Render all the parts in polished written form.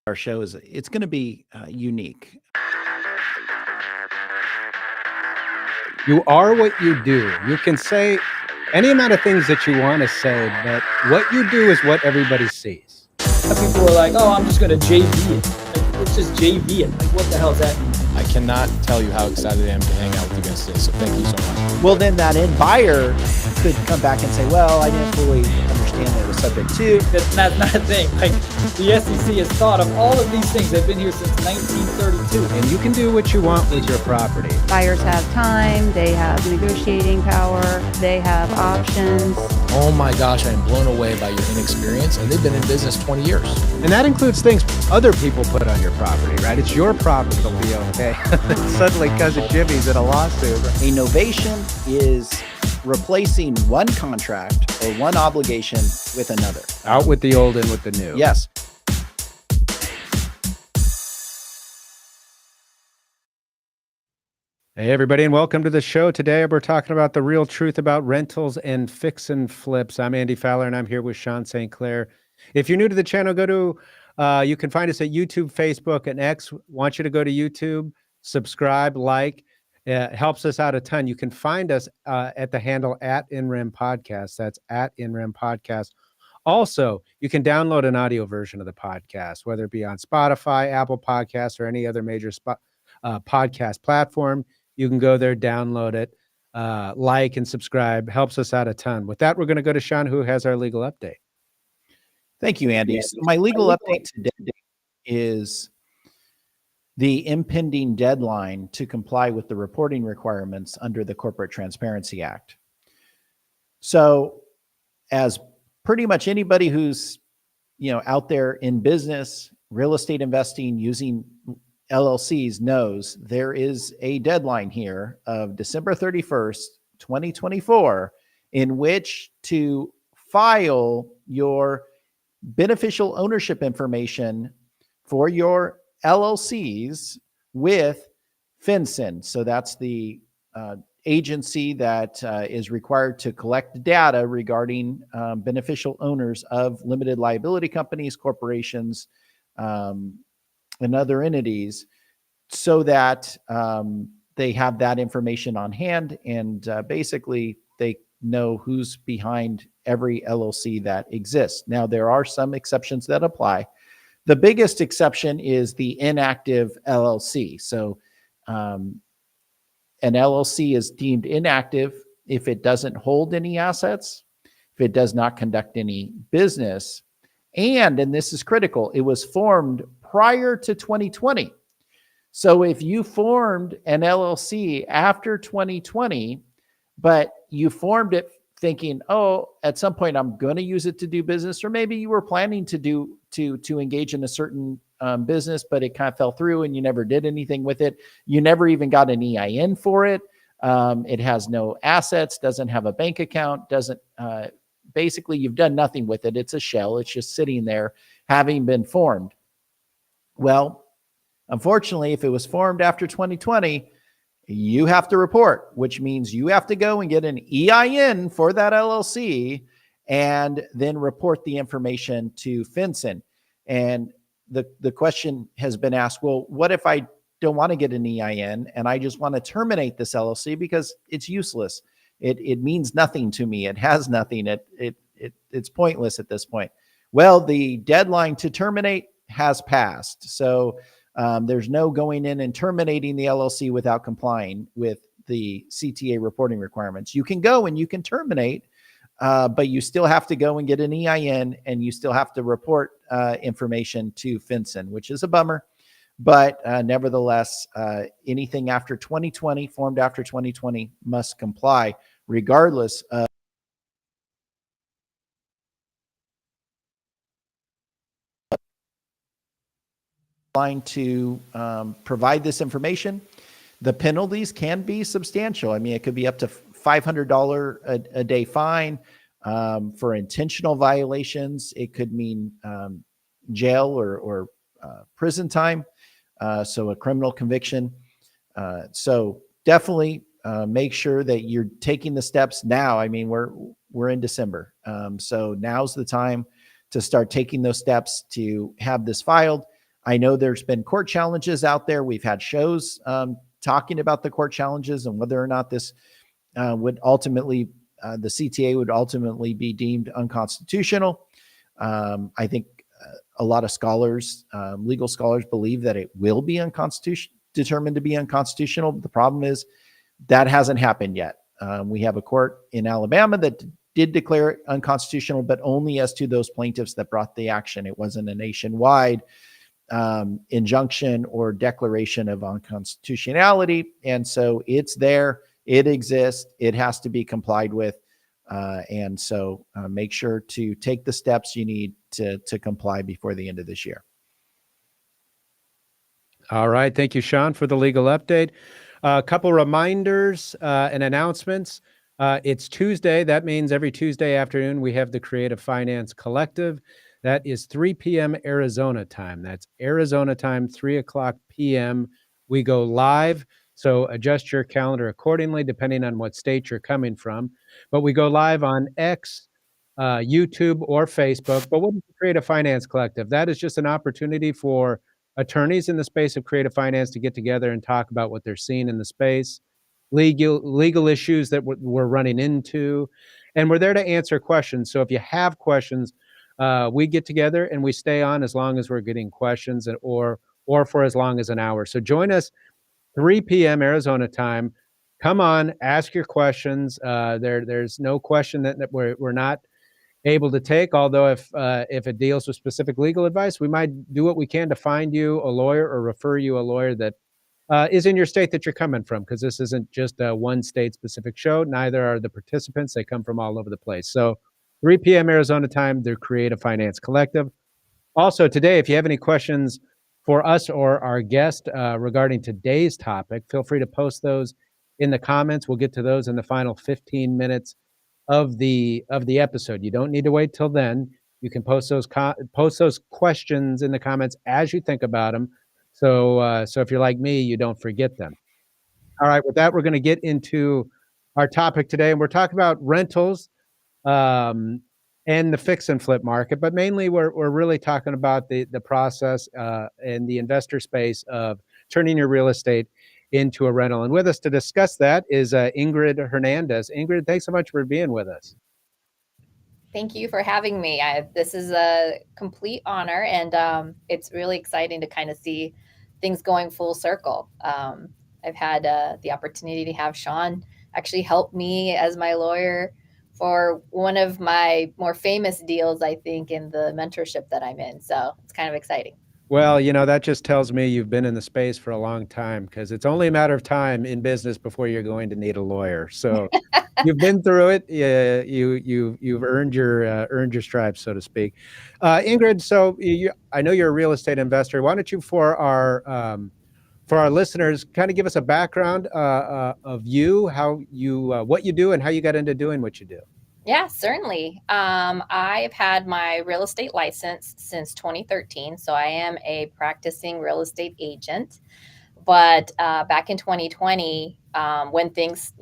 our show is it's going to be unique. You are what you do. You can say any amount of things that you want to say, but what you do is what everybody sees. People are like, oh, I'm just going to JV it. Like, let's just JV it. Like, what the hell does that mean? I cannot tell you how excited I am to hang out with you guys today, so thank you so much. Well, then that end buyer could come back and say, well, I didn't fully understand that it was subject to. That's not a thing. Like, the SEC has thought of all of these things. They've been here since 1932. And you can do what you want with your property. Buyers have time, they have negotiating power, they have options. Oh my gosh, I am blown away by your inexperience, and they've been in business 20 years. And that includes things other people put on your property, right? It's your property to be okay. Suddenly, cousin Jimmy's in a lawsuit. A novation is replacing one contract or one obligation with another. Out with the old, in with the new. Yes. Hey, everybody, and welcome to the show. Today, we're talking about the real truth about rentals and fix and flips. I'm Andy Fowler, and I'm here with Sean St. Clair. If you're new to the channel, go to, you can find us at YouTube, Facebook, and X. Want you to go to YouTube, subscribe, like. It helps us out a ton. You can find us at the handle at INREM Podcast. That's at INREM Podcast. Also, you can download an audio version of the podcast, whether it be on Spotify, Apple Podcasts, or any other major podcast platform. You can go there, download it, like and subscribe. Helps us out a ton. With that, we're going to go to Sean, who has our legal update. Thank you, Andy. So my legal update today is the impending deadline to comply with the reporting requirements under the Corporate Transparency Act. So as pretty much anybody who's, out there in business, real estate investing, using LLCs knows, there is a deadline here of December 31st, 2024, in which to file your beneficial ownership information for your LLCs with FinCEN. So that's the agency that is required to collect data regarding beneficial owners of limited liability companies, corporations, and other entities, so that they have that information on hand, and basically they know who's behind every LLC that exists. Now, there are some exceptions that apply. The biggest exception is the inactive LLC. So an LLC is deemed inactive if it doesn't hold any assets, if it does not conduct any business, and this is critical, it was formed prior to 2020. So if you formed an LLC after 2020, but you formed it thinking, oh, at some point I'm going to use it to do business, or maybe you were planning to engage in a certain business, but it kind of fell through and you never did anything with it. You never even got an EIN for it. It has no assets, doesn't have a bank account, doesn't, basically you've done nothing with it. It's a shell. It's just sitting there having been formed. Well, unfortunately, if it was formed after 2020, you have to report, which means you have to go and get an EIN for that LLC and then report the information to FinCEN. And the question has been asked, well, what if I don't want to get an EIN and I just want to terminate this LLC because it's useless? It means nothing to me. It has nothing. It's pointless at this point. Well, the deadline to terminate has passed. So there's no going in and terminating the LLC without complying with the CTA reporting requirements. You can go and you can terminate, but you still have to go and get an EIN, and you still have to report information to FinCEN, which is a bummer. But nevertheless, anything after 2020, formed after 2020, must comply, regardless of to provide this information. The penalties can be substantial. I mean, it could be up to $500 a day fine for intentional violations. It could mean jail or prison time. So a criminal conviction. So definitely make sure that you're taking the steps now. I mean, we're in December. So now's the time to start taking those steps to have this filed. I know there's been court challenges out there. We've had shows talking about the court challenges and whether or not this would ultimately, the CTA would ultimately be deemed unconstitutional. I think a lot of scholars, legal scholars, believe that it will be determined to be unconstitutional. The problem is that hasn't happened yet. We have a court in Alabama that did declare it unconstitutional, but only as to those plaintiffs that brought the action. It wasn't a nationwide injunction or declaration of unconstitutionality. And so it's there, it exists, it has to be complied with. And so make sure to take the steps you need to comply before the end of this year. All right. Thank you, Sean, for the legal update. A couple reminders and announcements. It's Tuesday. That means every Tuesday afternoon we have the Creative Finance Collective. That is 3 p.m. Arizona time. That's Arizona time, 3 o'clock p.m. We go live. So adjust your calendar accordingly, depending on what state you're coming from. But we go live on X, YouTube, or Facebook. But what is the Creative Finance Collective? That is just an opportunity for attorneys in the space of creative finance to get together and talk about what they're seeing in the space, legal issues that we're running into, and we're there to answer questions. So if you have questions, we get together and we stay on as long as we're getting questions, or for as long as an hour. So join us 3 p.m. Arizona time. Come on, ask your questions. There's no question that we're not able to take, although if it deals with specific legal advice, we might do what we can to find you a lawyer or refer you a lawyer that is in your state that you're coming from, because this isn't just a one state specific show. Neither are the participants. They come from all over the place. So 3 p.m. Arizona time, they're Creative Finance Collective. Also today, if you have any questions for us or our guest regarding today's topic, feel free to post those in the comments. We'll get to those in the final 15 minutes of the episode. You don't need to wait till then. You can post those questions in the comments as you think about them. So if you're like me, you don't forget them. All right, with that, we're going to get into our topic today, and we're talking about rentals and the fix and flip market, but mainly we're really talking about the process and the investor space of turning your real estate into a rental. And with us to discuss that is Ingryd Hernandez. Ingryd, thanks so much for being with us. Thank you for having me. This is a complete honor, and it's really exciting to kind of see things going full circle. I've had the opportunity to have Sean actually help me as my lawyer for one of my more famous deals, I think, in the mentorship that I'm in. So it's kind of exciting. Well, that just tells me you've been in the space for a long time, because it's only a matter of time in business before you're going to need a lawyer. So you've been through it. You've earned your stripes, so to speak. Ingryd, so I know you're a real estate investor. Why don't you, for our listeners, kind of give us a background of you, how you what you do, and how you got into doing what you do? Yeah, certainly. I've had my real estate license since 2013, so I am a practicing real estate agent. But back in 2020, when things,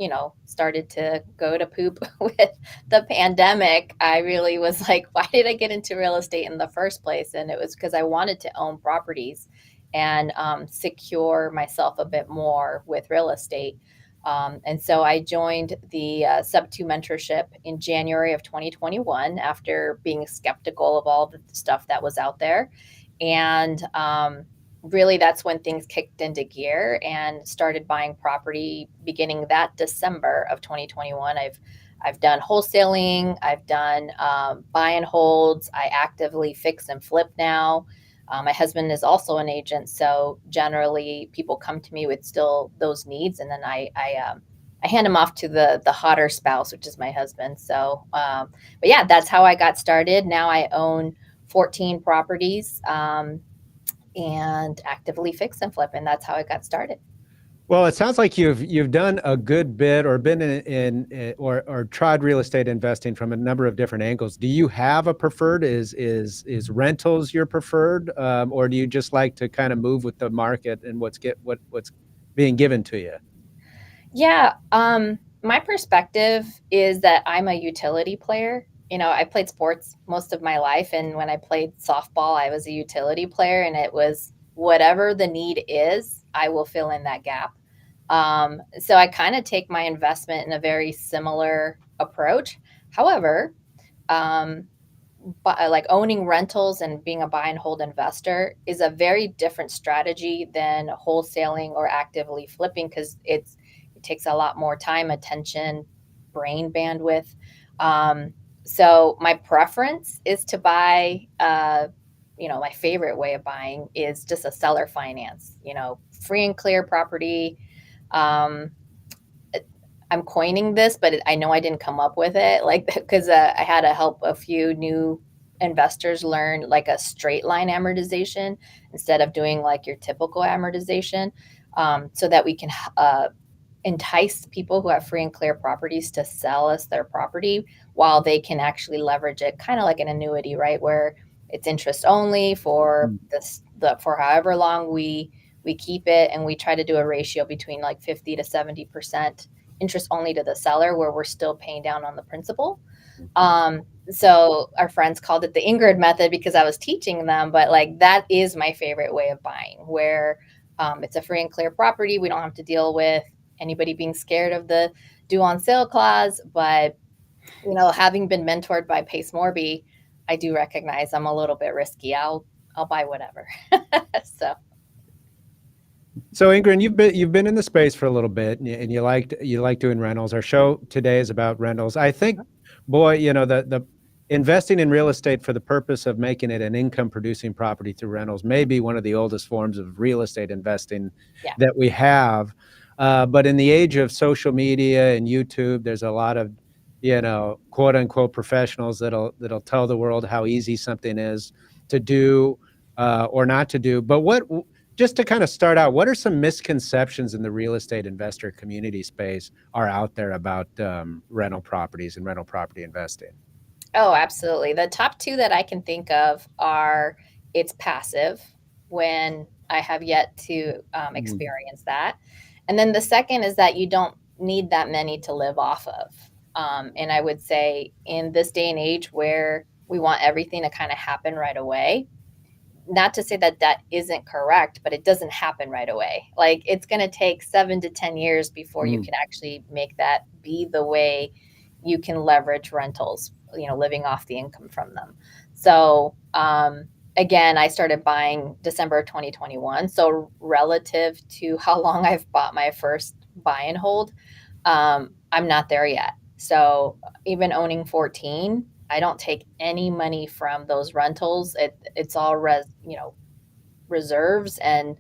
started to go to poop with the pandemic, I really was like, why did I get into real estate in the first place? And it was because I wanted to own properties and secure myself a bit more with real estate. And so I joined the subto mentorship in January of 2021 after being skeptical of all the stuff that was out there. And really, that's when things kicked into gear and started buying property beginning that December of 2021. I've done wholesaling. I've done buy and holds. I actively fix and flip now. My husband is also an agent, so generally people come to me with still those needs, and then I hand them off to the hotter spouse, which is my husband. So, but yeah, that's how I got started. Now I own 14 properties and actively fix and flip, and that's how I got started. Well, it sounds like you've done a good bit, or been in or tried real estate investing from a number of different angles. Do you have a preferred? Is rentals your preferred, or do you just like to kind of move with the market and what's being given to you? Yeah, my perspective is that I'm a utility player. I played sports most of my life, and when I played softball, I was a utility player, and it was whatever the need is, I will fill in that gap. So I kind of take my investment in a very similar approach. However, but like owning rentals and being a buy and hold investor is a very different strategy than wholesaling or actively flipping, because it takes a lot more time, attention, brain bandwidth. So my preference is to buy, my favorite way of buying is just a seller finance, free and clear property. I'm coining this, but I know I didn't come up with it, like, because I had to help a few new investors learn like a straight line amortization instead of doing like your typical amortization, so that we can entice people who have free and clear properties to sell us their property while they can actually leverage it, kind of like an annuity, right? Where it's interest only for for however long we keep it, and we try to do a ratio between like 50 to 70% interest only to the seller, where we're still paying down on the principal. So our friends called it the Ingryd method because I was teaching them, but like that is my favorite way of buying, where it's a free and clear property. We don't have to deal with anybody being scared of the due on sale clause. But, having been mentored by Pace Morby, I do recognize I'm a little bit risky. I'll buy whatever. So Ingryd, you've been in the space for a little bit, and you like doing rentals. Our show today is about rentals. I think, boy, the investing in real estate for the purpose of making it an income producing property through rentals may be one of the oldest forms of real estate investing that we have. But in the age of social media and YouTube, there's a lot of, quote unquote professionals that'll tell the world how easy something is to do or not to do. But just to kind of start out, what are some misconceptions in the real estate investor community space are out there about rental properties and rental property investing? Oh, absolutely. The top two that I can think of are it's passive, when I have yet to experience that. And then the second is that you don't need that many to live off of. And I would say in this day and age where we want everything to kind of happen right away, not to say that that isn't correct, but it doesn't happen right away. Like it's going to take 7 to 10 years before you can actually make that be the way you can leverage rentals, living off the income from them. So, again, I started buying December 2021. So relative to how long I've bought my first buy and hold, I'm not there yet. So even owning 14, I don't take any money from those rentals. It's all reserves, and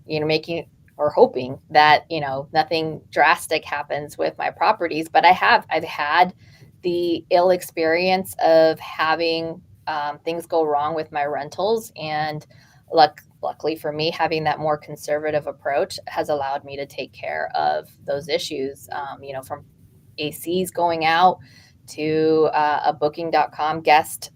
making or hoping that nothing drastic happens with my properties. But I've had the ill experience of having things go wrong with my rentals, and luckily for me, having that more conservative approach has allowed me to take care of those issues. From ACs going out to a booking.com guest,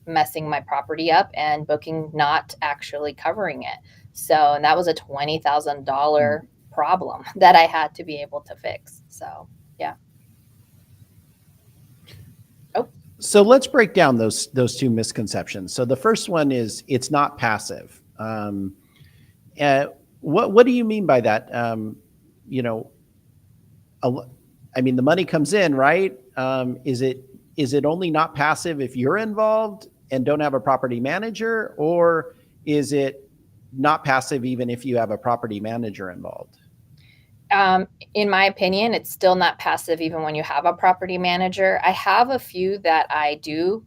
messing my property up and booking not actually covering it. So, and that was a $20,000 problem that I had to be able to fix. So, yeah. So let's break down those two misconceptions. So the first one is it's not passive. What do you mean by that? The money comes in, right? Is it only not passive if you're involved and don't have a property manager, or is it not passive even if you have a property manager involved? In my opinion, it's still not passive even when you have a property manager. I have a few that I do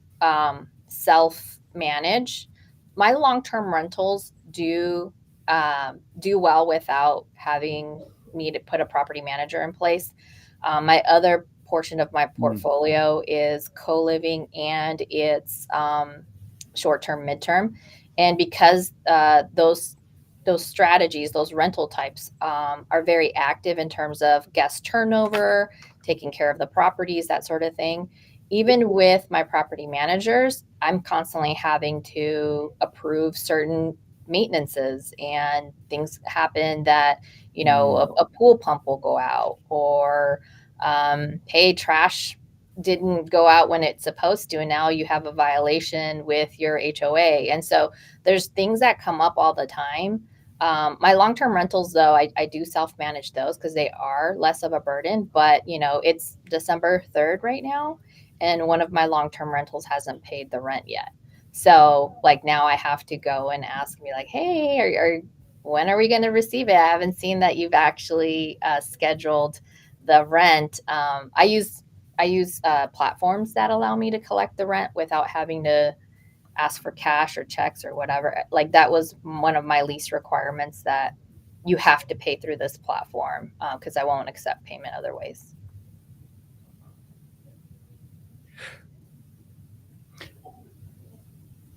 self-manage. My long-term rentals do well without having me to put a property manager in place. My other portion of my portfolio is co-living, and it's short-term, midterm. And because those strategies, those rental types are very active in terms of guest turnover, taking care of the properties, that sort of thing. Even with my property managers, I'm constantly having to approve certain maintenances, and things happen that, a pool pump will go out, or hey, trash didn't go out when it's supposed to, and now you have a violation with your HOA. And so there's things that come up all the time. My long-term rentals, though, I do self-manage those because they are less of a burden. But, you know, it's December 3rd right now, and one of my long-term rentals hasn't paid the rent yet. So, like, now I have to go and ask me, like, hey, when are we going to receive it? I haven't seen that you've actually scheduled the rent. I use platforms that allow me to collect the rent without having to ask for cash or checks or whatever. Like, that was one of my lease requirements, that you have to pay through this platform, because I won't accept payment other ways.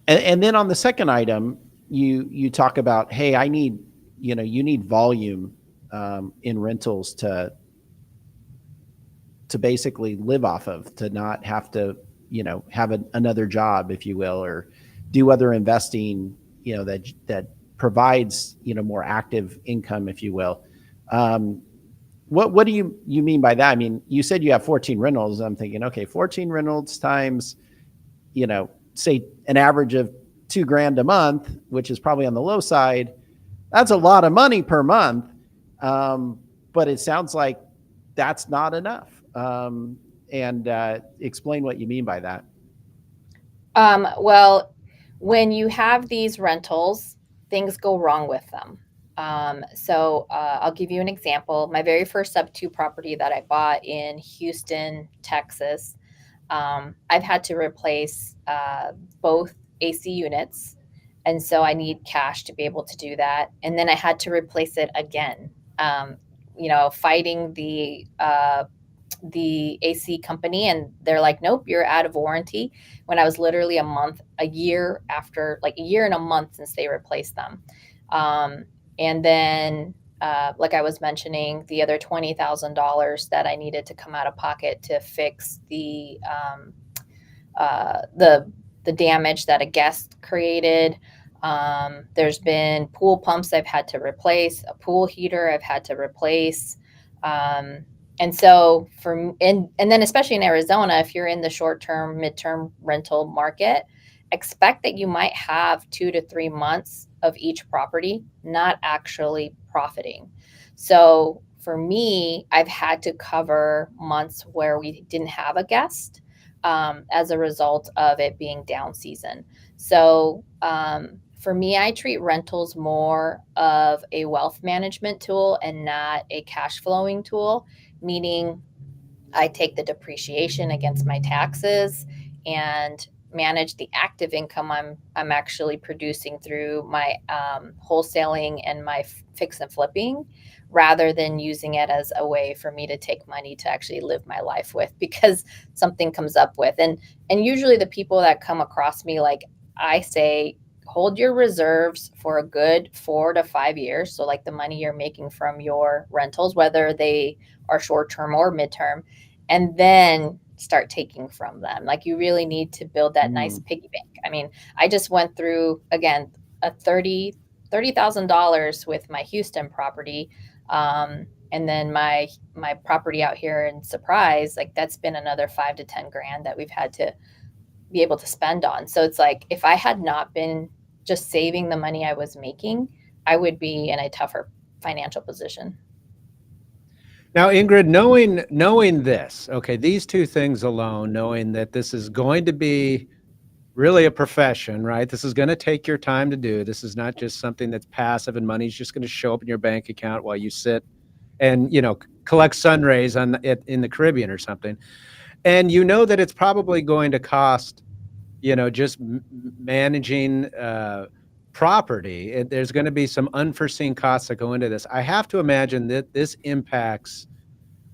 And then on the second item, you talk about, hey, I need, you need volume in rentals to basically live off of, to not have to, have another job, if you will, or do other investing, that provides, more active income, if you will. What do you mean by that? I mean, you said you have 14 rentals. I'm thinking, okay, 14 rentals times, say an average of $2,000 a month, which is probably on the low side. That's a lot of money per month. But it sounds like that's not enough. And explain what you mean by that. Well, when you have these rentals, things go wrong with them. So I'll give you an example. My very first subto property that I bought in Houston, Texas, I've had to replace both AC units. And so I need cash to be able to do that. And then I had to replace it again, fighting the AC company, and they're like, nope, you're out of warranty, when I was literally a year and a month since they replaced them. And then, like I was mentioning, the other $20,000 that I needed to come out of pocket to fix the damage that a guest created. There's been pool pumps I've had to replace, a pool heater I've had to replace. And so and then especially in Arizona, if you're in the short-term, mid-term rental market, expect that you might have 2 to 3 months of each property not actually profiting. So for me, I've had to cover months where we didn't have a guest as a result of it being down season. So for me, I treat rentals more of a wealth management tool and not a cash flowing tool, meaning I take the depreciation against my taxes and manage the active income I'm actually producing through my wholesaling and my fix and flipping, rather than using it as a way for me to take money to actually live my life with, because something comes up with. And usually the people that come across me, like I say, hold your reserves for a good 4 to 5 years. So like the money you're making from your rentals, whether they are short-term or midterm, and then start taking from them. Like, you really need to build that nice piggy bank. I mean, I just went through, again, a $30,000 with my Houston property. And then my property out here in Surprise, like that's been another 5 to 10 grand that we've had to be able to spend on. So it's like, if I had not been just saving the money I was making, I would be in a tougher financial position. Now, Ingryd, knowing this, okay, these two things alone, knowing that this is going to be really a profession, right? This is going to take your time to do. This is not just something that's passive and money's just going to show up in your bank account while you sit and, collect sun rays in the Caribbean or something. And you know that it's probably going to cost, just managing property. There's going to be some unforeseen costs that go into this. I have to imagine that this impacts,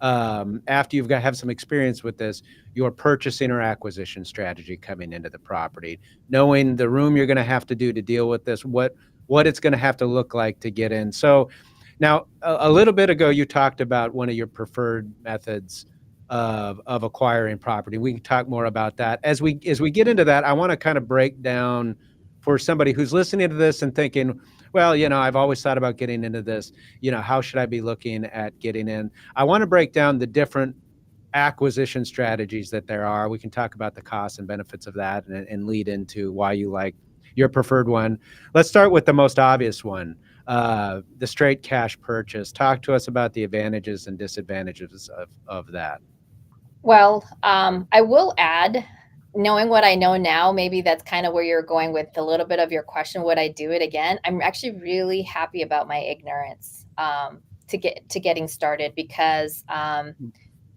after you've have some experience with this, your purchasing or acquisition strategy coming into the property, knowing the room you're going to have to do to deal with this, what it's going to have to look like to get in. So now, a little bit ago, you talked about one of your preferred methods of acquiring property. We can talk more about that. As we get into that, I want to kind of break down for somebody who's listening to this and thinking, well, I've always thought about getting into this. How should I be looking at getting in? I want to break down the different acquisition strategies that there are. We can talk about the costs and benefits of that and lead into why you like your preferred one. Let's start with the most obvious one, the straight cash purchase. Talk to us about the advantages and disadvantages of that. Well, I will add, knowing what I know now, maybe that's kind of where you're going with a little bit of your question. Would I do it again? I'm actually really happy about my ignorance to getting started, because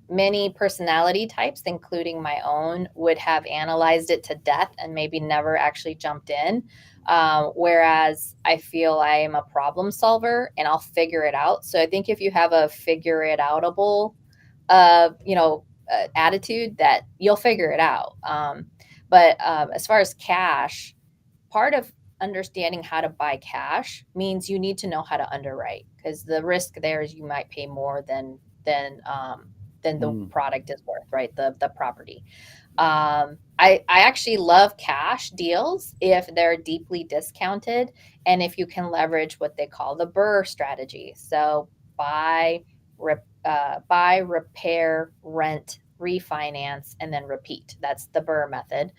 many personality types, including my own, would have analyzed it to death and maybe never actually jumped in. Whereas I feel I am a problem solver and I'll figure it out. So I think if you have a figure it outable, attitude, that you'll figure it out. But as far as cash, part of understanding how to buy cash means you need to know how to underwrite, because the risk there is you might pay more than the product is worth, right? The property. I actually love cash deals if they're deeply discounted and if you can leverage what they call the BRRRR strategy. So buy, repair, rent, refinance, and then repeat. That's the BRRRR method.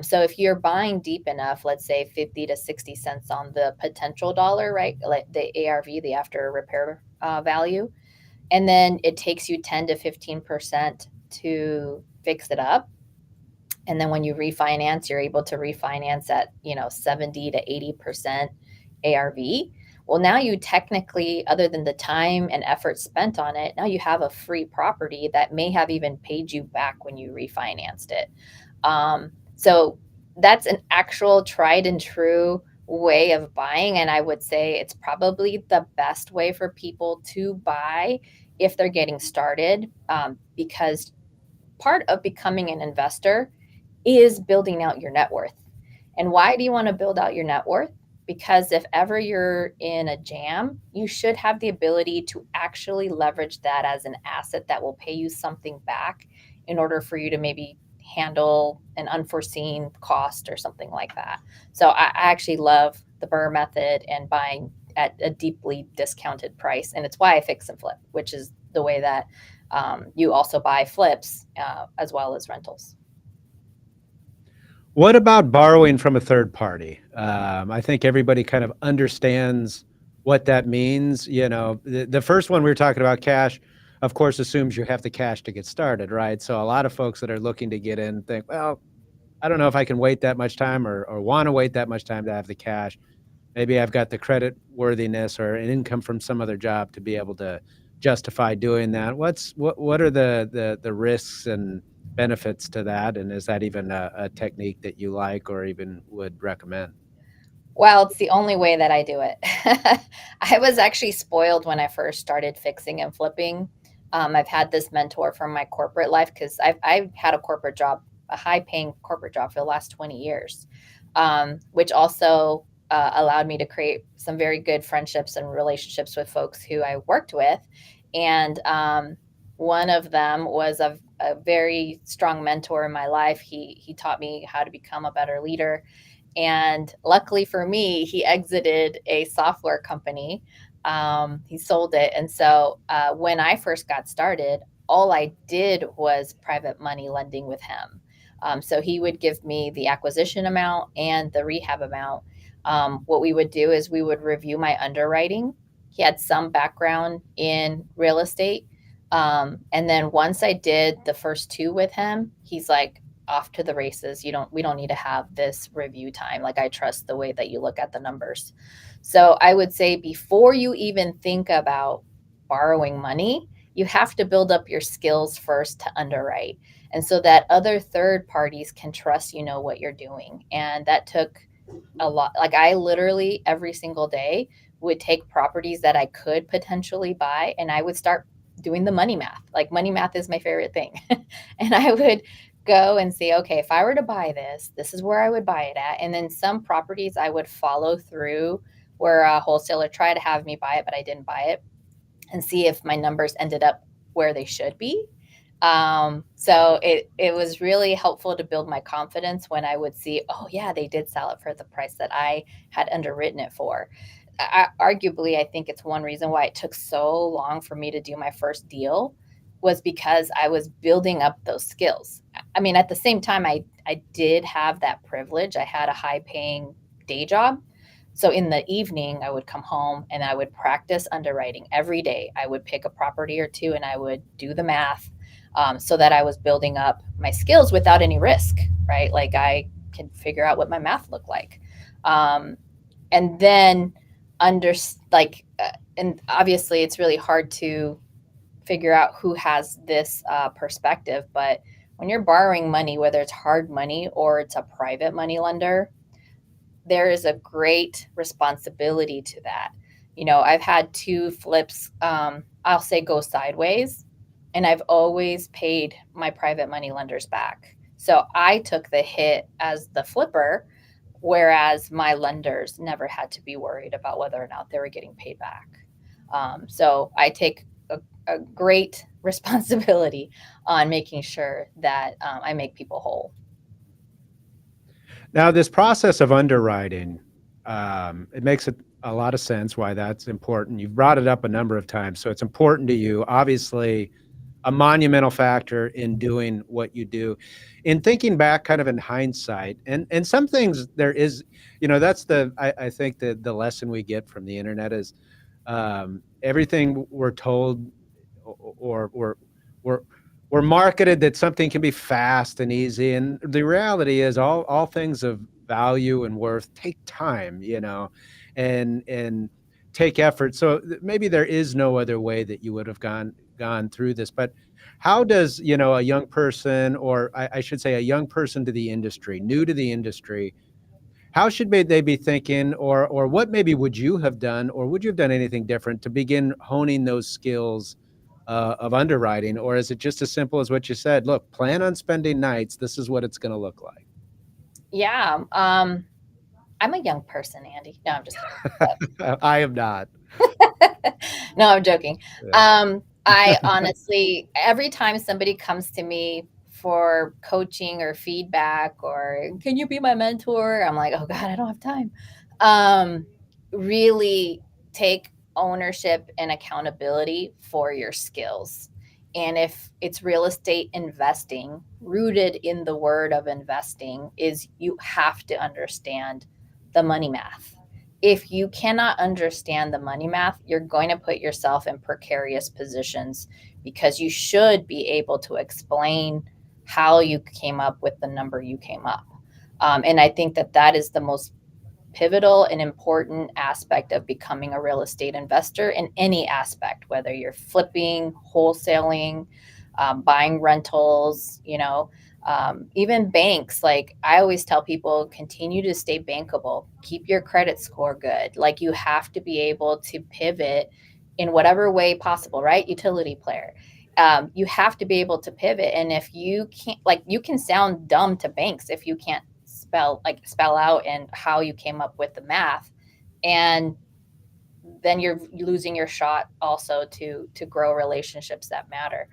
So if you're buying deep enough, let's say 50 to 60 cents on the potential dollar, right? Like the ARV, the after repair value. And then it takes you 10 to 15% to fix it up. And then when you refinance, you're able to refinance at, 70 to 80% ARV. Well, now you technically, other than the time and effort spent on it, now you have a free property that may have even paid you back when you refinanced it. So that's an actual tried and true way of buying. And I would say it's probably the best way for people to buy if they're getting started, because part of becoming an investor is building out your net worth. And why do you want to build out your net worth? Because if ever you're in a jam, you should have the ability to actually leverage that as an asset that will pay you something back in order for you to maybe handle an unforeseen cost or something like that. So I actually love the BRRRR method and buying at a deeply discounted price. And it's why I fix and flip, which is the way that you also buy flips as well as rentals. What about borrowing from a third party? I think everybody kind of understands what that means. The first one we were talking about, cash, of course, assumes you have the cash to get started, right? So a lot of folks that are looking to get in think, well, I don't know if I can wait that much time or want to wait that much time to have the cash. Maybe I've got the credit worthiness or an income from some other job to be able to justify doing that. What are the risks and benefits to that? And is that even a technique that you like or even would recommend? Well, it's the only way that I do it. I was actually spoiled when I first started fixing and flipping. I've had this mentor from my corporate life, because I've had a corporate job, a high-paying corporate job for the last 20 years, which also allowed me to create some very good friendships and relationships with folks who I worked with. And one of them was a very strong mentor in my life. He taught me how to become a better leader. And luckily for me, he exited a software company. He sold it. And so when I first got started, all I did was private money lending with him. So he would give me the acquisition amount and the rehab amount. What we would do is we would review my underwriting. He had some background in real estate. And then once I did the first two with him, he's like, off to the races. We don't need to have this review time. Like, I trust the way that you look at the numbers. So I would say before you even think about borrowing money, you have to build up your skills first to underwrite. And so that other third parties can trust you know what you're doing. And that took a lot. Like, I literally every single day would take properties that I could potentially buy, and I would start doing the money math. Like, money math is my favorite thing. And I would go and see, okay, if I were to buy this, this is where I would buy it at. And then some properties I would follow through where a wholesaler tried to have me buy it, but I didn't buy it, and see if my numbers ended up where they should be. So it was really helpful to build my confidence when I would see, oh yeah, they did sell it for the price that I had underwritten it for. Arguably, I think it's one reason why it took so long for me to do my first deal, was because I was building up those skills. I mean, at the same time, I did have that privilege. I had a high paying day job. So in the evening, I would come home and I would practice underwriting every day. I would pick a property or two and I would do the math, so that I was building up my skills without any risk, right? Like I could figure out what my math looked like. And then and obviously it's really hard to figure out who has this perspective, but when you're borrowing money, whether it's hard money or it's a private money lender, there is a great responsibility to that. You know, I've had 2 flips, I'll say, go sideways, and I've always paid my private money lenders back. So I took the hit as the flipper, whereas my lenders never had to be worried about whether or not they were getting paid back. So I take a great responsibility on making sure that I make people whole. Now, this process of underwriting, it makes a lot of sense why that's important. You've brought it up a number of times, so it's important to you. Obviously, a monumental factor in doing what you do. In thinking back, kind of in hindsight, and some things there is, that's I think the lesson we get from the internet is everything we're told or we're marketed that something can be fast and easy, and the reality is all things of value and worth take time, and take effort. So maybe there is no other way that you would have gone through this. But how does a young person, or I should say a young person to the industry, new to the industry, how should they be thinking, or what maybe would you have done, or would you have done anything different to begin honing those skills of underwriting? Or is it just as simple as what you said? Look, plan on spending nights. This is what it's going to look like. Yeah. I'm a young person, Andy. No, I'm just kidding. I am not. No, I'm joking. Yeah. I honestly, every time somebody comes to me for coaching or feedback or can you be my mentor? I'm like, oh God, I don't have time. Really take ownership and accountability for your skills. And if it's real estate investing, rooted in the word of investing, is you have to understand the money math. If you cannot understand the money math, you're going to put yourself in precarious positions because you should be able to explain how you came up with the number you came up. And I think that is the most pivotal and important aspect of becoming a real estate investor in any aspect, whether you're flipping, wholesaling, buying rentals, even banks. Like I always tell people, continue to stay bankable, keep your credit score good. Like you have to be able to pivot in whatever way possible, right? Utility player. You have to be able to pivot. And if you can't, like you can sound dumb to banks if you can't spell out and how you came up with the math. And then you're losing your shot also to grow relationships that matter.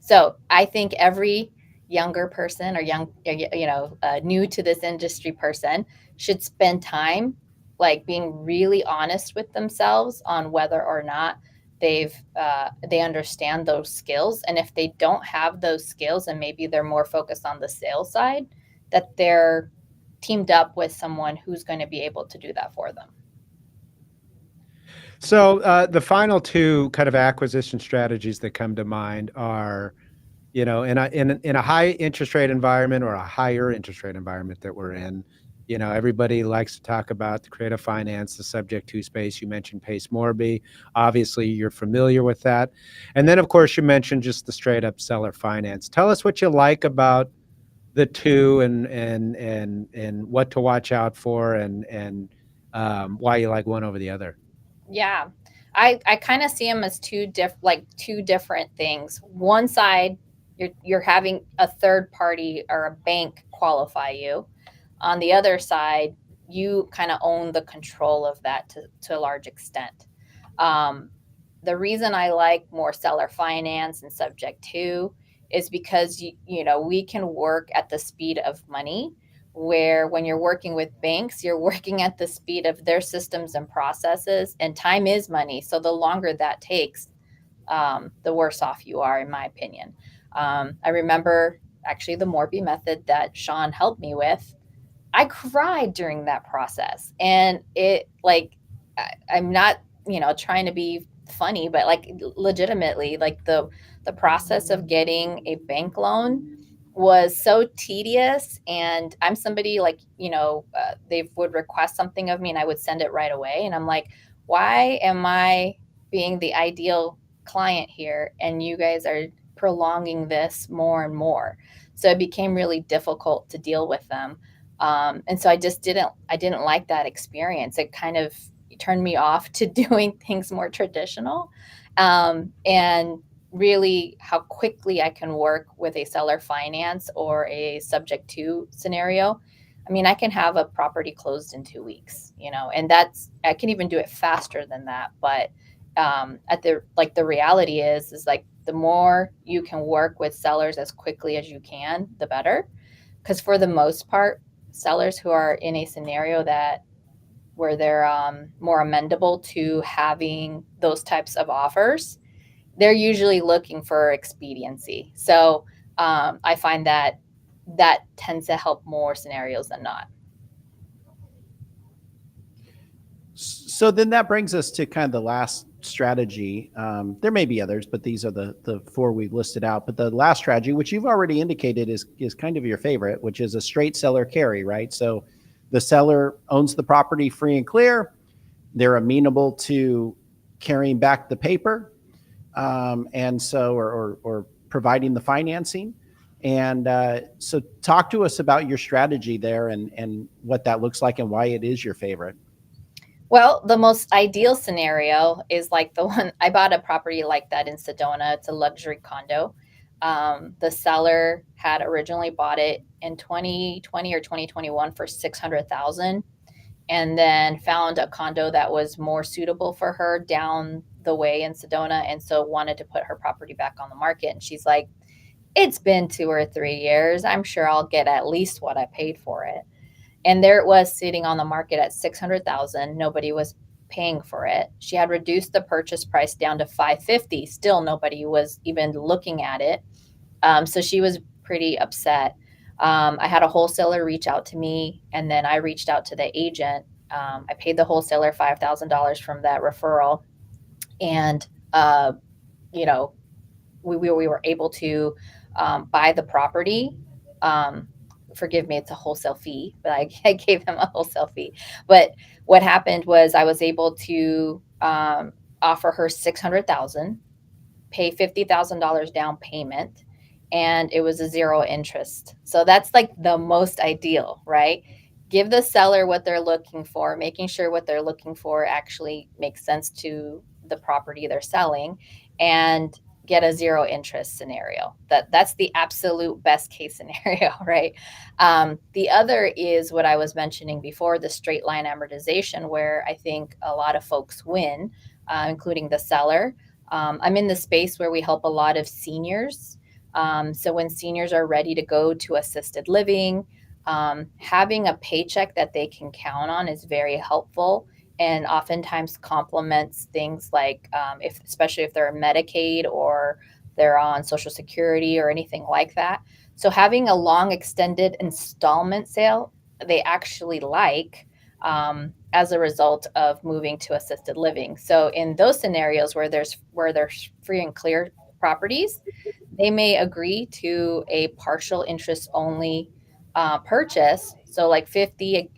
So I think every younger person or new to this industry person should spend time like being really honest with themselves on whether or not they understand those skills. And if they don't have those skills and maybe they're more focused on the sales side, that they're teamed up with someone who's going to be able to do that for them. So the final 2 kind of acquisition strategies that come to mind are, in a high interest rate environment or a higher interest rate environment that we're in, everybody likes to talk about the creative finance, the subject to space. You mentioned Pace Morby. Obviously, you're familiar with that. And then, of course, you mentioned just the straight up seller finance. Tell us what you like about the 2 and what to watch out for and why you like one over the other. Yeah, I kind of see them as two different things. One side, you're having a third party or a bank qualify you. On the other side, you kind of own the control of that to a large extent. The reason I like more seller finance and subject to is because we can work at the speed of money, where when you're working with banks, you're working at the speed of their systems and processes, and time is money. So the longer that takes, the worse off you are, in my opinion. I remember actually the Morby method that Sean helped me with. I cried during that process, and it like I'm not trying to be funny, but like legitimately, like the process of getting a bank loan was so tedious. And I'm somebody like they would request something of me and I would send it right away, and I'm like, why am I being the ideal client here and you guys are prolonging this more and more? So it became really difficult to deal with them. And so I didn't like that experience. It kind of turned me off to doing things more traditional. And really how quickly I can work with a seller finance or a subject to scenario. I mean, I can have a property closed in 2 weeks, and I can even do it faster than that. But the reality is like the more you can work with sellers as quickly as you can, the better. Because for the most part, sellers who are in a scenario where they're more amendable to having those types of offers, they're usually looking for expediency. So I find that tends to help more scenarios than not. So then that brings us to kind of the last strategy. There may be others, but these are the four we've listed out. But the last strategy, which you've already indicated is kind of your favorite, which is a straight seller carry, right? So the seller owns the property free and clear. They're amenable to carrying back the paper, and so or providing the financing. And so talk to us about your strategy there and what that looks like and why it is your favorite. Well, the most ideal scenario is like the one I bought a property like that in Sedona. It's a luxury condo. The seller had originally bought it in 2020 or 2021 for 600,000, and then found a condo that was more suitable for her down the way in Sedona, and so wanted to put her property back on the market. And she's like, "It's been 2 or 3 years. I'm sure I'll get at least what I paid for it." And there it was sitting on the market at 600,000. Nobody was paying for it. She had reduced the purchase price down to 550. Still nobody was even looking at it. So she was pretty upset. I had a wholesaler reach out to me, and then I reached out to the agent. I paid the wholesaler $5,000 from that referral. And, we were able to buy the property. Forgive me, it's a wholesale fee, but I gave them a wholesale fee. But what happened was I was able to offer her 600,000, pay $50,000 down payment, and it was a zero interest. So that's like the most ideal, right? Give the seller what they're looking for, making sure what they're looking for actually makes sense to the property they're selling, and get a zero interest scenario. That's the absolute best case scenario, right? The other is what I was mentioning before, the straight line amortization, where I think a lot of folks win, including the seller. I'm in the space where we help a lot of seniors. So when seniors are ready to go to assisted living, having a paycheck that they can count on is very helpful, and oftentimes complements things like especially if they're Medicaid or they're on Social Security or anything like that. So having a long extended installment sale, they actually like, as a result of moving to assisted living. So in those scenarios where there's free and clear properties, they may agree to a partial interest only purchase. So like 50%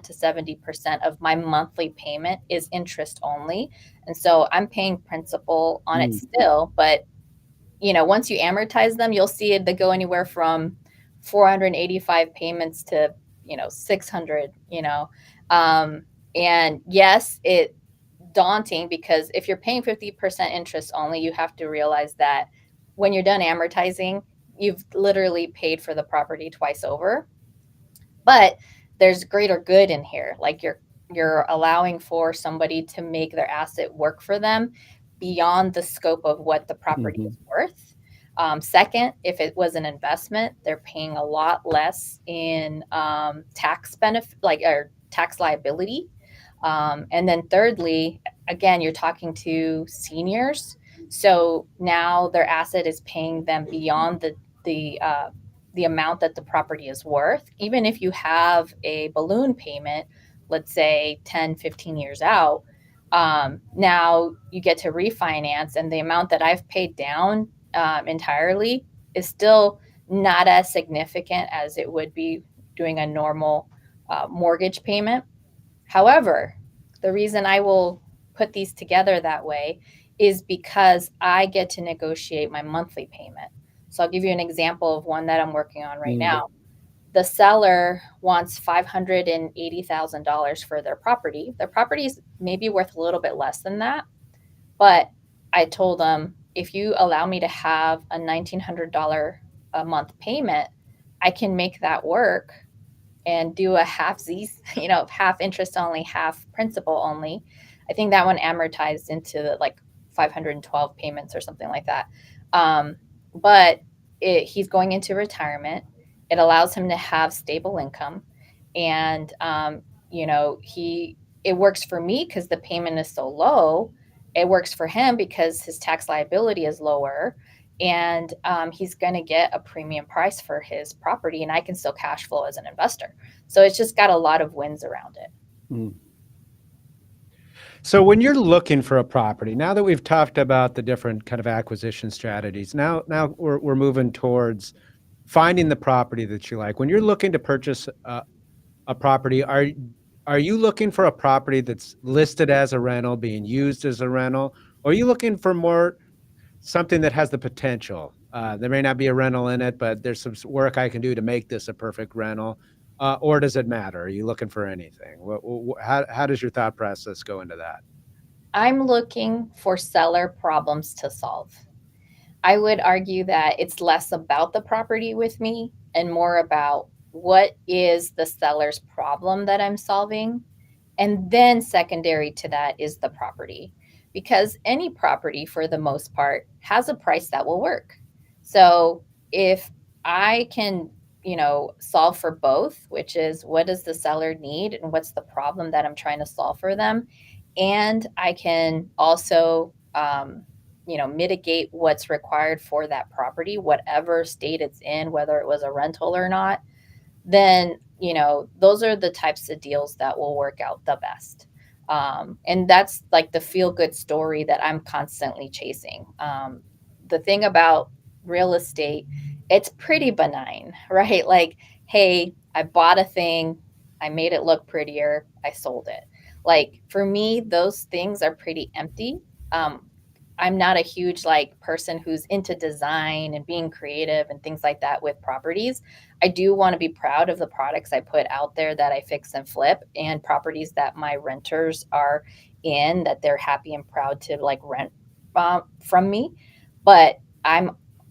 to 70% of my monthly payment is interest only. And so I'm paying principal on it still, but once you amortize them, you'll see it, they go anywhere from 485 payments to 600, and yes, it daunting, because if you're paying 50% interest only, you have to realize that when you're done amortizing, you've literally paid for the property twice over. But there's greater good in here. Like you're allowing for somebody to make their asset work for them beyond the scope of what the property is worth. Second, if it was an investment, they're paying a lot less in tax benefit, or tax liability. And then thirdly, again, you're talking to seniors. So now their asset is paying them beyond the amount that the property is worth. Even if you have a balloon payment, let's say 10, 15 years out, now you get to refinance, and the amount that I've paid down entirely is still not as significant as it would be doing a normal mortgage payment. However, the reason I will put these together that way is because I get to negotiate my monthly payment. So I'll give you an example of one that I'm working on right now. The seller wants $580,000 for their property. Their property is maybe worth a little bit less than that, but I told them, if you allow me to have a $1,900 a month payment, I can make that work and do a half Z's, half interest only, half principal only. I think that one amortized into like 512 payments or something like that. But he's going into retirement. It allows him to have stable income. And, it works for me because the payment is so low. It works for him because his tax liability is lower. And he's going to get a premium price for his property, and I can still cash flow as an investor. So it's just got a lot of wins around it. Mm. So when you're looking for a property, now that we've talked about the different kind of acquisition strategies, now we're moving towards finding the property that you like. When you're looking to purchase a property, are you looking for a property that's listed as a rental, being used as a rental, or are you looking for more something that has the potential? There may not be a rental in it, but there's some work I can do to make this a perfect rental. Or does it matter? Are you looking for anything? How does your thought process go into that? I'm looking for seller problems to solve. I would argue that it's less about the property with me and more about what is the seller's problem that I'm solving. And then secondary to that is the property, because any property for the most part has a price that will work. So if I can, solve for both, which is what does the seller need and what's the problem that I'm trying to solve for them, and I can also, mitigate what's required for that property, whatever state it's in, whether it was a rental or not, then, those are the types of deals that will work out the best. And that's like the feel good story that I'm constantly chasing. The thing about real estate, it's pretty benign, right? Like, hey, I bought a thing, I made it look prettier, I sold it. Like, for me, those things are pretty empty. I'm not a huge person who's into design and being creative and things like that with properties. I do want to be proud of the products I put out there that I fix and flip, and properties that my renters are in, that they're happy and proud to rent from me. But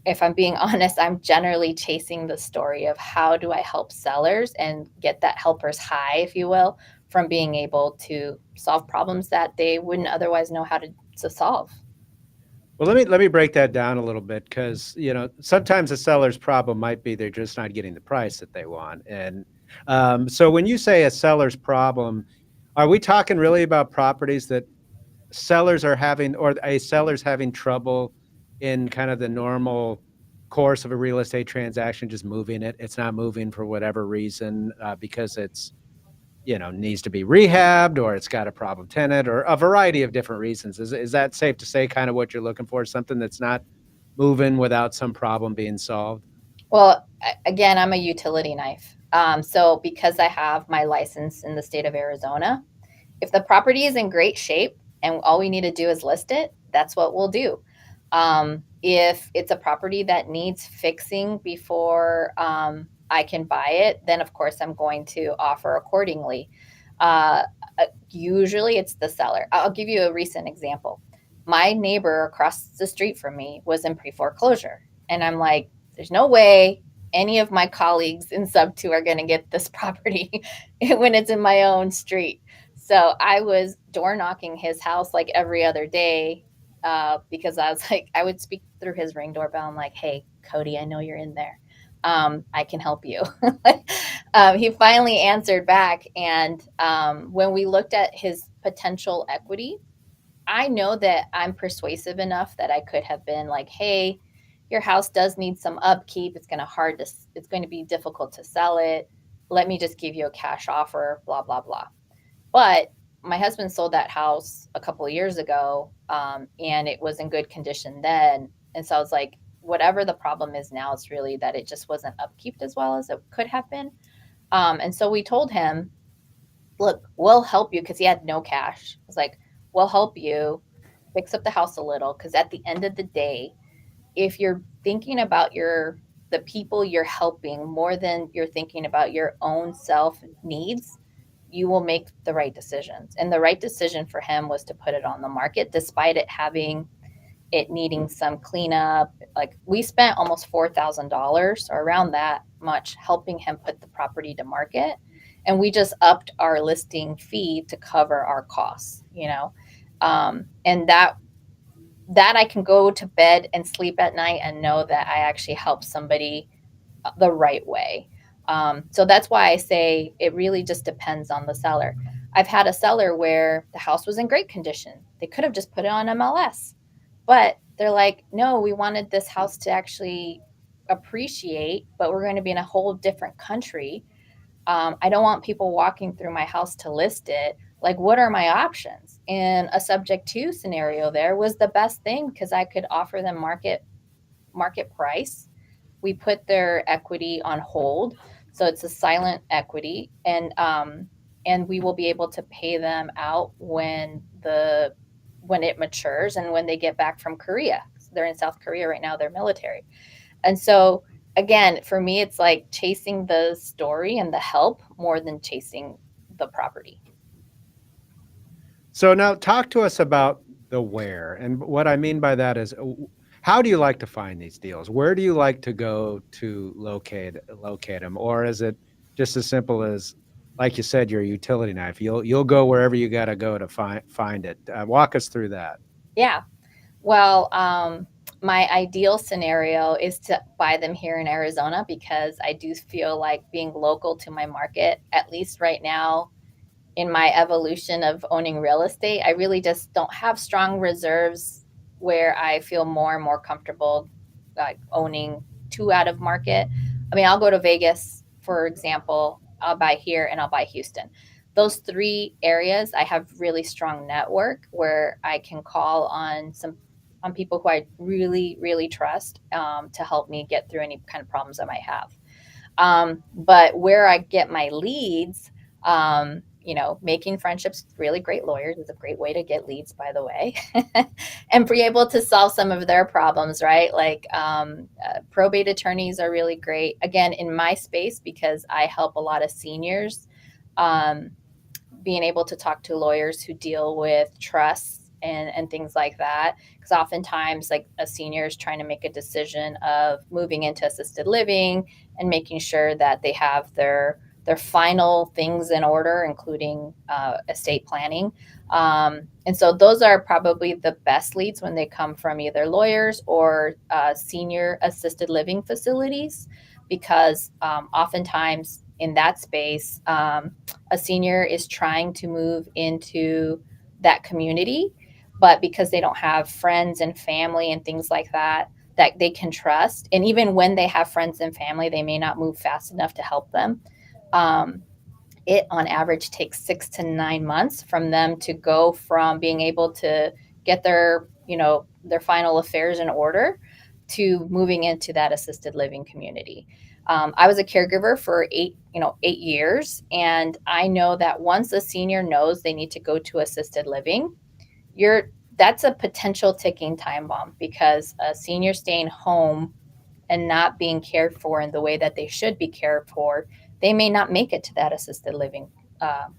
if I'm being honest, I'm generally chasing the story of how do I help sellers and get that helper's high, if you will, from being able to solve problems that they wouldn't otherwise know how to solve. Well, let me break that down a little bit, because sometimes the seller's problem might be they're just not getting the price that they want. And so when you say a seller's problem, are we talking really about properties that sellers are having, or a seller's having trouble in kind of the normal course of a real estate transaction, just moving it? It's not moving for whatever reason, because it's needs to be rehabbed, or it's got a problem tenant, or a variety of different reasons. Is that safe to say kind of what you're looking for? Something that's not moving without some problem being solved? Well, again, I'm a utility knife. So because I have my license in the state of Arizona, if the property is in great shape and all we need to do is list it, that's what we'll do. If it's a property that needs fixing before I can buy it, then of course I'm going to offer accordingly. Usually it's the seller. I'll give you a recent example. My neighbor across the street from me was in pre-foreclosure. And I'm like, there's no way any of my colleagues in subto are going to get this property when it's in my own street. So I was door knocking his house like every other day, because I was like, I would speak through his Ring doorbell. I'm like, hey, Cody, I know you're in there. I can help you. He finally answered back. And when we looked at his potential equity, I know that I'm persuasive enough that I could have been like, hey, your house does need some upkeep. It's going to be difficult to sell it. Let me just give you a cash offer, blah, blah, blah. But my husband sold that house a couple of years ago, and it was in good condition then. And so I was like, whatever the problem is now, it's really that it just wasn't upkeeped as well as it could have been. And so we told him, look, we'll help you, because he had no cash. I was like, we'll help you fix up the house a little, because at the end of the day, if you're thinking about the people you're helping more than you're thinking about your own self needs, you will make the right decisions. And the right decision for him was to put it on the market, despite it needing some cleanup. Like, we spent almost $4,000 or around that much helping him put the property to market. And we just upped our listing fee to cover our costs, and that I can go to bed and sleep at night and know that I actually helped somebody the right way. So that's why I say it really just depends on the seller. I've had a seller where the house was in great condition. They could have just put it on MLS, but they're like, no, we wanted this house to actually appreciate, but we're going to be in a whole different country. I don't want people walking through my house to list it. Like, what are my options? And a subject to scenario there was the best thing, because I could offer them market price. We put their equity on hold, so it's a silent equity, and we will be able to pay them out when it matures and when they get back from Korea. So they're in South Korea right now, they're military. And so again, for me, it's like chasing the story and the help more than chasing the property. So now talk to us about the where. And what I mean by that is, how do you like to find these deals? Where do you like to go to locate them? Or is it just as simple as, like you said, your utility knife? You'll go wherever you got to go to find it. Walk us through that. Yeah. Well, my ideal scenario is to buy them here in Arizona, because I do feel like being local to my market, at least right now in my evolution of owning real estate, I really just don't have strong reserves where I feel more and more comfortable like owning two out of market. I mean, I'll go to Vegas, for example, I'll buy here, and I'll buy Houston. Those three areas, I have really strong network where I can call on people who I really, really trust to help me get through any kind of problems I might have. But where I get my leads, making friendships with really great lawyers is a great way to get leads, by the way, and be able to solve some of their problems, right? Like probate attorneys are really great. Again, in my space, because I help a lot of seniors, being able to talk to lawyers who deal with trusts and things like that. Because oftentimes, like, a senior is trying to make a decision of moving into assisted living and making sure that they have their final things in order, including estate planning. And so those are probably the best leads when they come from either lawyers or senior assisted living facilities, because oftentimes in that space, a senior is trying to move into that community, but because they don't have friends and family and things like that they can trust, and even when they have friends and family, they may not move fast enough to help them. It on average takes 6 to 9 months from them to go from being able to get their final affairs in order to moving into that assisted living community. I was a caregiver for 8 years, and I know that once a senior knows they need to go to assisted living, that's a potential ticking time bomb, because a senior staying home and not being cared for in the way that they should be cared for, they may not make it to that assisted living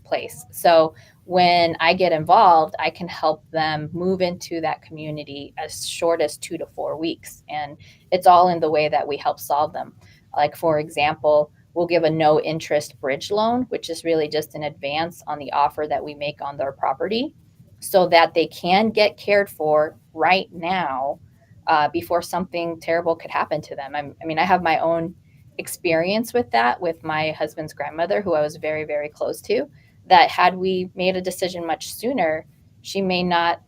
place. So when I get involved, I can help them move into that community as short as 2 to 4 weeks. And it's all in the way that we help solve them. Like, for example, we'll give a no interest bridge loan, which is really just an advance on the offer that we make on their property, so that they can get cared for right now before something terrible could happen to them. I have my own experience with that with my husband's grandmother, who I was very, very close to, that had we made a decision much sooner, she may not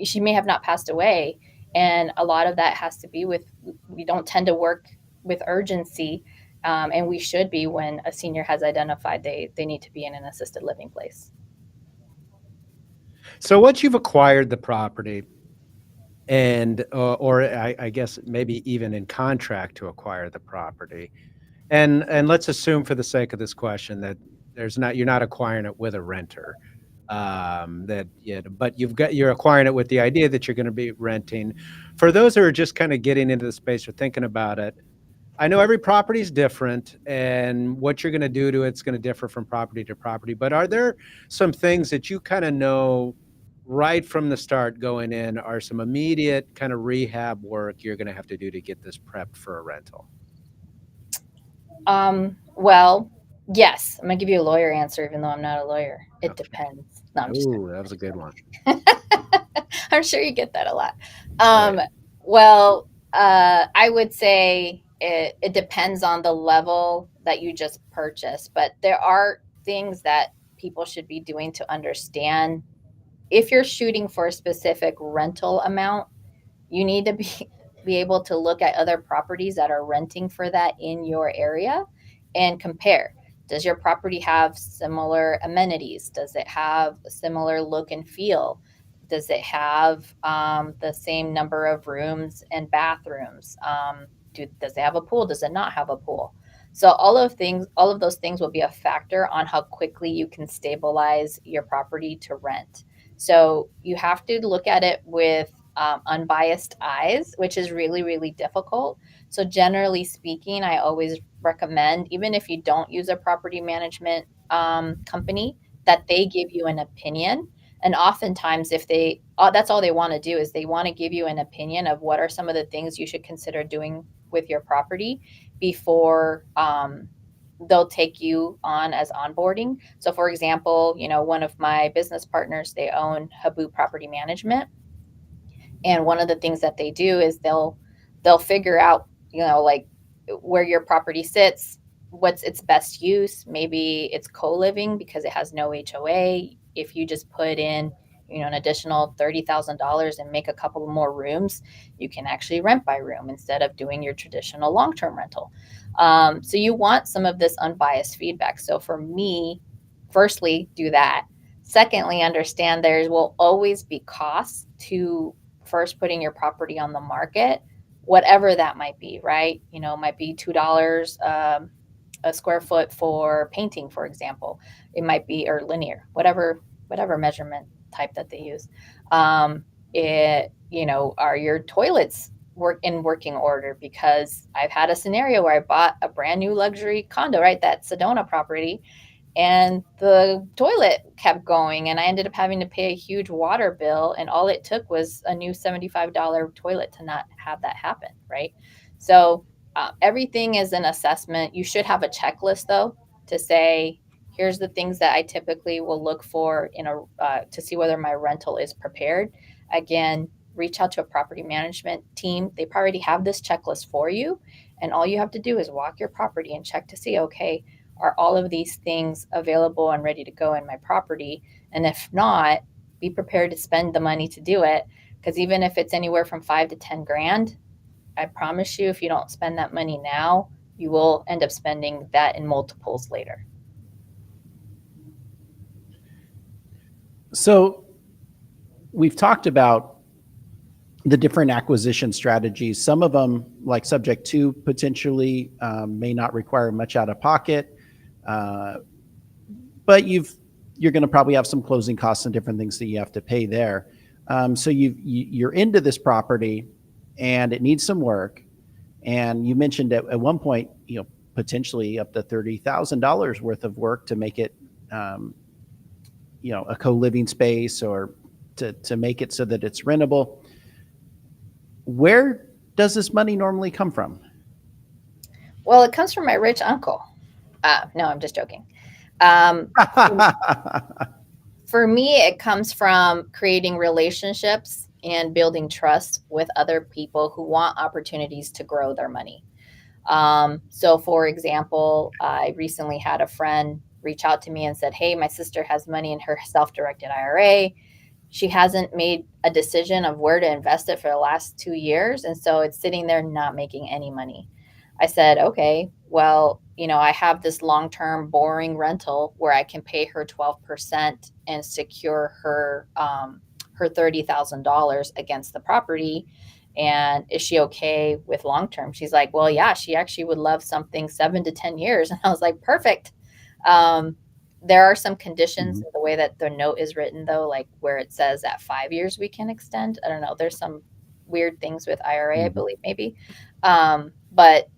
she may have not passed away. And a lot of that has to be with, we don't tend to work with urgency. And we should be when a senior has identified they need to be in an assisted living place. So once you've acquired the property, and or I guess maybe even in contract to acquire the property, and let's assume for the sake of this question that you're not acquiring it with a renter, but you're acquiring it with the idea that you're going to be renting. For those who are just kind of getting into the space or thinking about it, I know every property is different, and what you're going to do to it's going to differ from property to property. But are there some things that you kind of know right from the start going in are some immediate kind of rehab work you're going to have to do to get this prepped for a rental? Well, yes, I'm gonna give you a lawyer answer, even though I'm not a lawyer. It depends. No, I'm just Ooh, that was a good one. I'm sure you get that a lot. Right. Well, I would say it depends on the level that you just purchased, but there are things that people should be doing to understand. If you're shooting for a specific rental amount, you need to be able to look at other properties that are renting for that in your area and compare. Does your property have similar amenities? Does it have a similar look and feel? Does it have the same number of rooms and bathrooms? Does it have a pool? Does it not have a pool? So all of those things will be a factor on how quickly you can stabilize your property to rent. So you have to look at it with unbiased eyes, which is really, really difficult. So generally speaking, I always recommend, even if you don't use a property management company, that they give you an opinion. And oftentimes, if that's all they want to do is they want to give you an opinion of what are some of the things you should consider doing with your property before they'll take you on as onboarding. So for example, one of my business partners, they own Habu Property Management. And one of the things that they do is they'll figure out, like where your property sits, what's its best use. Maybe it's co-living because it has no HOA. If you just put in, an additional $30,000 and make a couple more rooms, you can actually rent by room instead of doing your traditional long-term rental. So you want some of this unbiased feedback. So for me, firstly, do that. Secondly, understand there will always be costs to first putting your property on the market, whatever that might be, right? It might be $2 a square foot for painting, for example. It might be, or linear, whatever measurement type that they use. Are your toilets in working order? Because I've had a scenario where I bought a brand new luxury condo, right? That Sedona property, and the toilet kept going, and I ended up having to pay a huge water bill, and all it took was a new $75 toilet to not have that happen, right? So everything is an assessment. You should have a checklist, though, to say, here's the things that I typically will look for to see whether my rental is prepared. Again, reach out to a property management team. They already have this checklist for you, and all you have to do is walk your property and check to see, okay, are all of these things available and ready to go in my property? And if not, be prepared to spend the money to do it. Because even if it's anywhere from $5 to $10,000, I promise you, if you don't spend that money now, you will end up spending that in multiples later. So we've talked about the different acquisition strategies. Some of them, like subject to, potentially may not require much out of pocket, but you're going to probably have some closing costs and different things that you have to pay there. So you're into this property, and it needs some work. And you mentioned at one point, potentially up to $30,000 worth of work to make it, a co-living space, or to make it so that it's rentable. Where does this money normally come from? Well, it comes from my rich uncle. No, I'm just joking. For me, it comes from creating relationships and building trust with other people who want opportunities to grow their money. So for example, I recently had a friend reach out to me and said, hey, my sister has money in her self-directed IRA. she hasn't made a decision of where to invest it for the last 2 years. And so it's sitting there not making any money. I said, okay, well, I have this long-term boring rental where I can pay her 12% and secure her $30,000 against the property. And is she okay with long-term? She's like, well, yeah, she actually would love something 7 to 10 years. And I was like, perfect. There are some conditions in the way that the note is written, though, like where it says at 5 years we can extend. I don't know. There's some weird things with IRA, I believe, maybe. But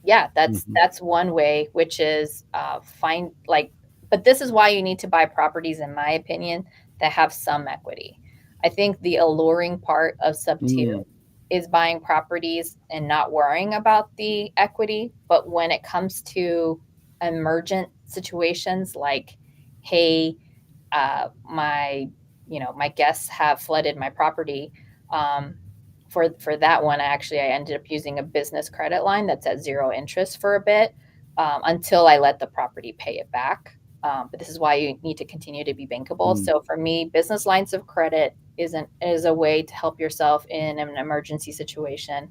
yeah, that's one way, which is but this is why you need to buy properties, in my opinion, that have some equity. I think the alluring part of subto is buying properties and not worrying about the equity. But when it comes to emergent situations like, hey, my guests have flooded my property. For that one, I ended up using a business credit line that's at 0 interest for a bit until I let the property pay it back. But this is why you need to continue to be bankable. So for me, business lines of credit is a way to help yourself in an emergency situation.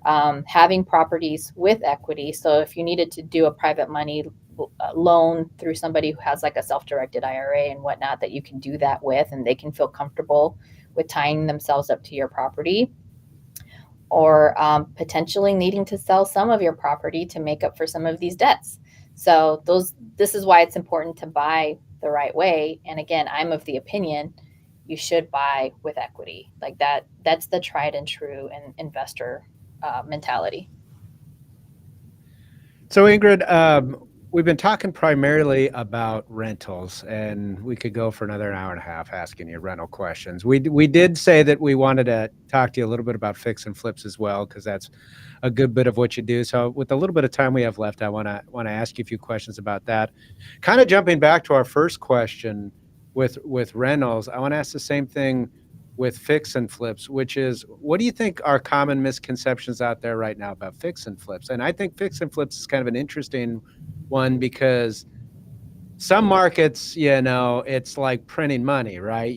Having properties with equity. So if you needed to do a private money loan through somebody who has like a self-directed IRA and whatnot, that you can do that with, and they can feel comfortable with tying themselves up to your property, or potentially needing to sell some of your property to make up for some of these debts. So this is why it's important to buy the right way. And again, I'm of the opinion you should buy with equity. Like that's the tried and true investor mentality. So Ingryd, we've been talking primarily about rentals, and we could go for another hour and a half asking you rental questions. We did say that we wanted to talk to you a little bit about fix and flips as well, because that's a good bit of what you do. So with a little bit of time we have left, I want to ask you a few questions about that. Kind of jumping back to our first question with rentals, I want to ask the same thing with fix and flips, which is, what do you think are common misconceptions out there right now about fix and flips? And I think fix and flips is kind of an interesting one, because some markets, it's like printing money, right?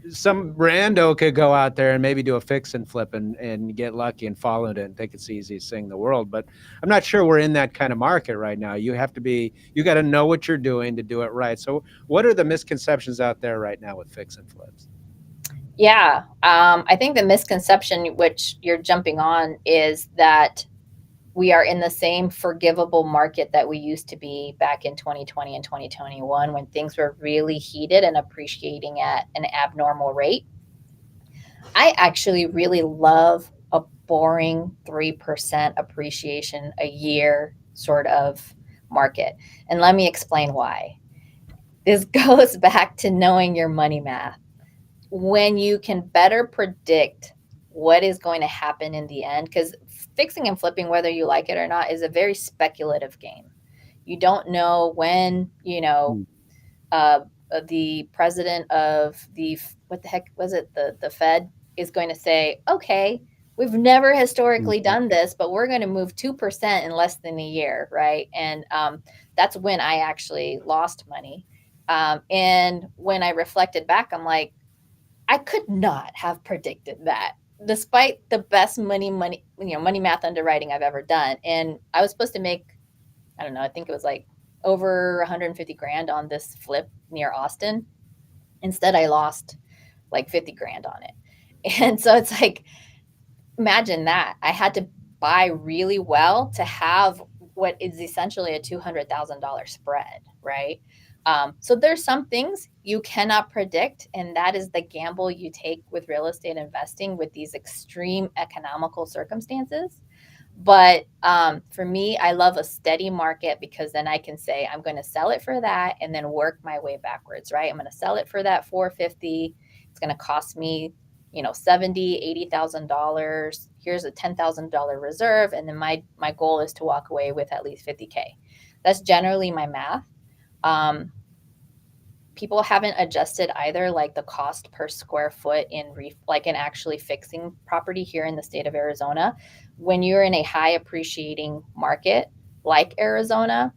Some rando could go out there and maybe do a fix and flip and get lucky and fall into it and think it's the easiest thing in the world. But I'm not sure we're in that kind of market right now. You got to know what you're doing to do it right. So what are the misconceptions out there right now with fix and flips? Yeah. I think the misconception which you're jumping on is that we are in the same forgivable market that we used to be back in 2020 and 2021, when things were really heated and appreciating at an abnormal rate. I actually really love a boring 3% appreciation a year sort of market. And let me explain why. This goes back to knowing your money math. When you can better predict what is going to happen in the end, because fixing and flipping, whether you like it or not, is a very speculative game. You don't know when, the president of what the heck was it? The Fed is going to say, okay, we've never historically done this, but we're going to move 2% in less than a year, right? And that's when I actually lost money. And when I reflected back, I'm like, I could not have predicted that, despite the best money math underwriting I've ever done. And I was supposed to make, I don't know, I think it was like over 150 grand on this flip near Austin. Instead, I lost like 50 grand on it. And so it's like, imagine that. I had to buy really well to have what is essentially a $200,000 spread, right? So there's some things you cannot predict, and that is the gamble you take with real estate investing with these extreme economical circumstances. But for me, I love a steady market, because then I can say I'm going to sell it for that and then work my way backwards, right? I'm going to sell it for that $450. It's going to cost me, $70,000, $80,000. Here's a $10,000 reserve, and then my goal is to walk away with at least $50K. That's generally my math. People haven't adjusted either, like the cost per square foot in actually fixing property here in the state of Arizona. When you're in a high appreciating market like Arizona,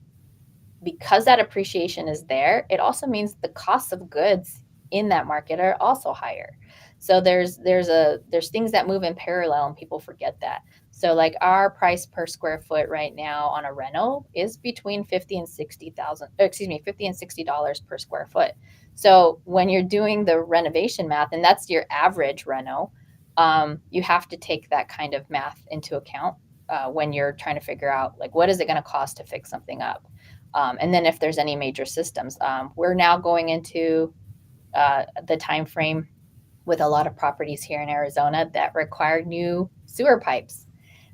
because that appreciation is there, it also means the cost of goods in that market are also higher. So there's things that move in parallel, and people forget that. So like our price per square foot right now on a rental is between $50 and $60 per square foot. So when you're doing the renovation math, and that's your average reno, you have to take that kind of math into account when you're trying to figure out like what is it going to cost to fix something up, and then if there's any major systems. We're now going into the time frame with a lot of properties here in Arizona that require new sewer pipes.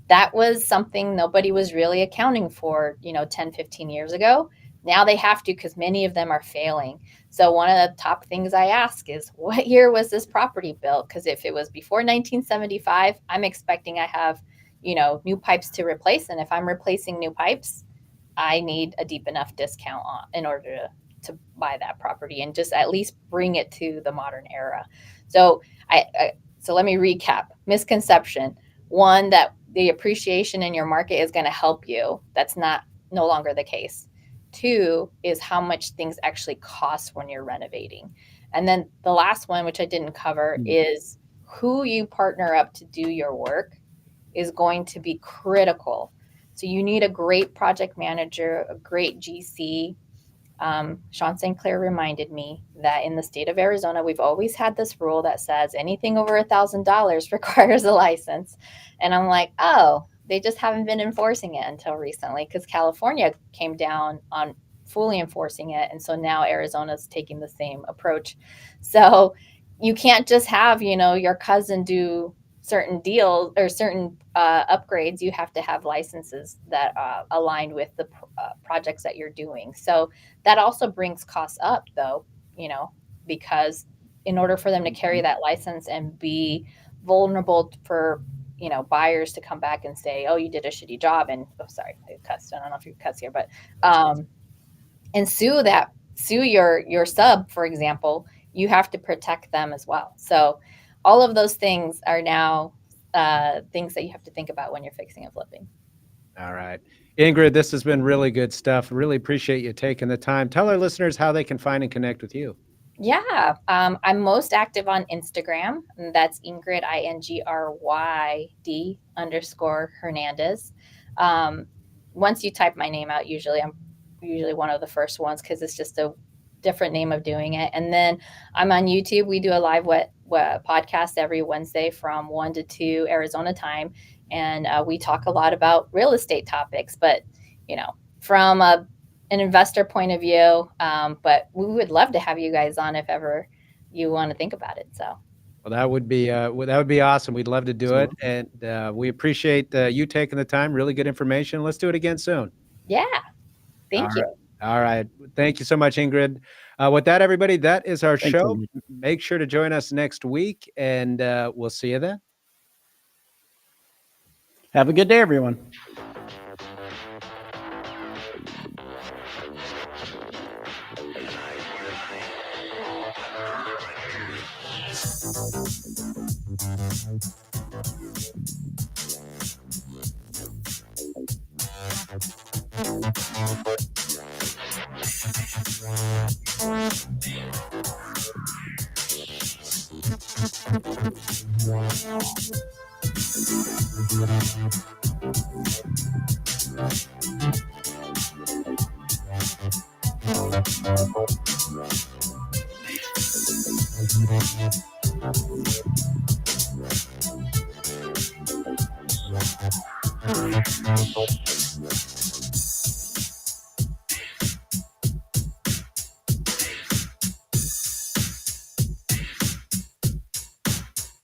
That was something nobody was really accounting for, 10, 15 years ago. Now they have to, because many of them are failing. So one of the top things I ask is, what year was this property built? Because if it was before 1975, I'm expecting I have, new pipes to replace. And if I'm replacing new pipes, I need a deep enough discount in order to buy that property and just at least bring it to the modern era. So so let me recap. Misconception. One, that the appreciation in your market is going to help you. That's no longer the case. Two is how much things actually cost when you're renovating. And then the last one, which I didn't cover, is who you partner up to do your work is going to be critical. So you need a great project manager, a great GC. Sean St. Clair reminded me that in the state of Arizona, we've always had this rule that says anything over $1,000 requires a license. And I'm like, oh, they just haven't been enforcing it until recently, because California came down on fully enforcing it. And so now Arizona's taking the same approach. So you can't just have, your cousin do certain deals or certain upgrades. You have to have licenses that align with the projects that you're doing. So that also brings costs up, though, because in order for them to carry that license and be vulnerable for buyers to come back and say, oh, you did a shitty job, and sorry, I cussed. I don't know if you cuss here, but and sue your sub, for example, you have to protect them as well. So all of those things are now things that you have to think about when you're fixing and flipping. All right. Ingryd, this has been really good stuff. Really appreciate you taking the time. Tell our listeners how they can find and connect with you. Yeah, I'm most active on Instagram. And that's Ingryd, Ingryd_Hernandez. Once you type my name out, I'm usually one of the first ones, because it's just a different name of doing it. And then I'm on YouTube. We do a live podcast every Wednesday from 1 to 2 Arizona time. And we talk a lot about real estate topics, but, from an investor point of view. But we would love to have you guys on if ever you want to think about it. So. Well, that would be awesome. We'd love to do it. And we appreciate you taking the time. Really good information. Let's do it again soon. Yeah. Thank you. All right. Thank you so much, Ingryd. With that, everybody, that is our show. Make sure to join us next week, and we'll see you then. Have a good day, everyone.